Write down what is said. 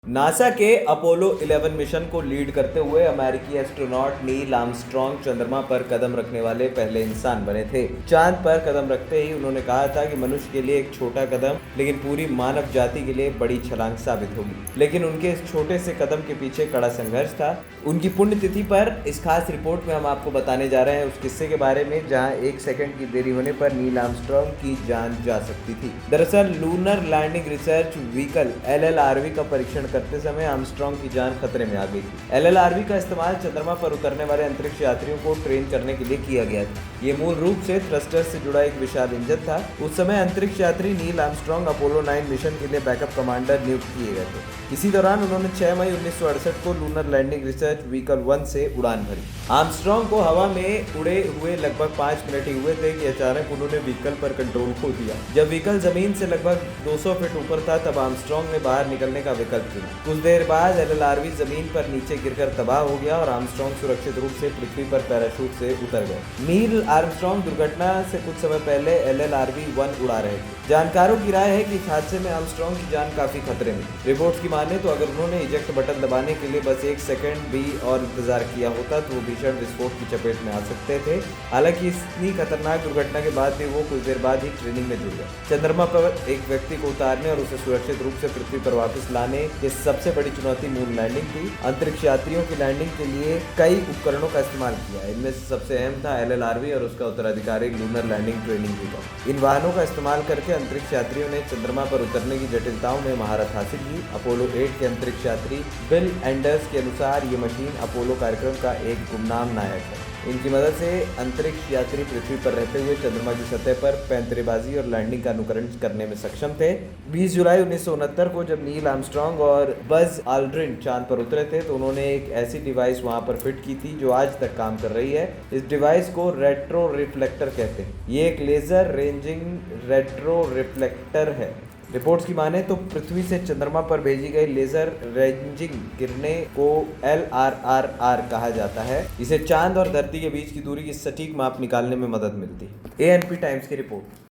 NASA के Apollo 11 mission को lead करते हुए अमेरिकी एस्ट्रोनॉट नील आर्मस्ट्रॉन्ग चंद्रमा पर कदम रखने वाले पहले इंसान बने थे। चांद पर कदम रखते ही उन्होंने कहा था कि मनुष्य के लिए एक छोटा कदम लेकिन पूरी मानव जाति के लिए बड़ी छलांग साबित होगी। लेकिन उनके इस छोटे से कदम के पीछे कड़ा संघर्ष था। उनकी पुण्यतिथि पर इस खास रिपोर्ट में हम आपको बताने जा रहे हैं उस किस्से के बारे में जहां 1 सेकंड की देरी होने पर नील आर्मस्ट्रॉन्ग की जान जा सकती थी। दरअसल lunar landing research vehicle LLRV का परीक्षण करते समय आर्मस्ट्रॉन्ग की जान खतरे में आ गई थी। LLRV का इस्तेमाल चंद्रमा पर उतरने वाले अंतरिक्ष यात्रियों को ट्रेन करने के लिए किया गया था। ये मूल रूप से थ्रस्टर से जुड़ा एक विशाल इंजन था। उस समय अंतरिक्ष यात्री नील आर्मस्ट्रॉन्ग अपोलो 9 मिशन के लिए बैकअप कमांडर नियुक्त किए गए थे। इसी दौरान उन्होंने 6 मई 1968 को लूनर लैंडिंग रिसर्च व्हीकल 1 से उड़ान भरी। आर्मस्ट्रॉन्ग को हवा में उड़े हुए लगभग 5 मिनट ही हुए थे कि अचानक उन्होंने व्हीकल पर कंट्रोल खो दिया। जब व्हीकल जमीन से लगभग 200 फीट ऊपर था तब आर्मस्ट्रॉन्ग ने बाहर निकलने का विकल्प चुना। कुछ देर बाद LLRV जमीन पर नीचे गिरकर तबाह हो गया और आर्मस्ट्रॉन्ग सुरक्षित रूप से पृथ्वी पर पैराशूट से उतर गए। नील आर्मस्ट्रॉन्ग दुर्घटना से कुछ समय पहले LLRV 1 उड़ा रहे थे। जानकारों की राय है कि इस हादसे में आर्मस्ट्रॉन्ग की जान काफी खतरे में। रिपोर्ट्स की माने तो अगर उन्होंने इजेक्ट बटन दबाने के लिए बस 1 सेकंड भी और इंतजार किया होता तो वो भीषण विस्फोट की चपेट में आ सकते थे। हालांकि इतनी खतरनाक दुर्घटना के बाद भी वो कुछ देर बाद ही ट्रेनिंग में जुड़ गए। चंद्रमा पर एक व्यक्ति को उतारने और उसे सुरक्षित रूप से पृथ्वी पर वापस लाने की सबसे बड़ी चुनौती मून लैंडिंग थी। अंतरिक्ष यात्रियों की लैंडिंग के लिए कई उपकरणों का इस्तेमाल किया। इनमें से सबसे अहम था LLRV और उसका उत्तराधिकारी लूनर लैंडिंग ट्रेनिंग व्हीकल। इन वाहनों का इस्तेमाल करके अंतरिक्ष यात्रियों ने चंद्रमा पर उतरने की जटिलताओं में महारत हासिल की। अपोलो 8 के अंतरिक्ष यात्री बिल एंडर्स के अनुसार ये मशीन अपोलो कार्यक्रम का एक गुमनाम नायक है। इनकी मदद से अंतरिक्ष यात्री पृथ्वी पर रहते हुए चंद्रमा की सतह पर पैंतरेबाजी और लैंडिंग का अनुकरण करने में सक्षम थे। 20 जुलाई 1969 को जब नील आर्मस्ट्रॉन्ग और बज ऑल्ड्रिन चांद पर उतरे थे तो उन्होंने एक ऐसी डिवाइस वहां पर फिट की थी जो आज तक काम कर रही है। इस डिवाइस को रेट्रो रिफ्लेक्टर कहते हैं। ये एक लेजर रेंजिंग रेट्रो रिफ्लेक्टर है। रिपोर्ट्स की माने तो पृथ्वी से चंद्रमा पर भेजी गई लेजर रेंजिंग किरणें को LRRR कहा जाता है। इसे चांद और धरती के बीच की दूरी की सटीक माप निकालने में मदद मिलती है। ANP टाइम्स की रिपोर्ट।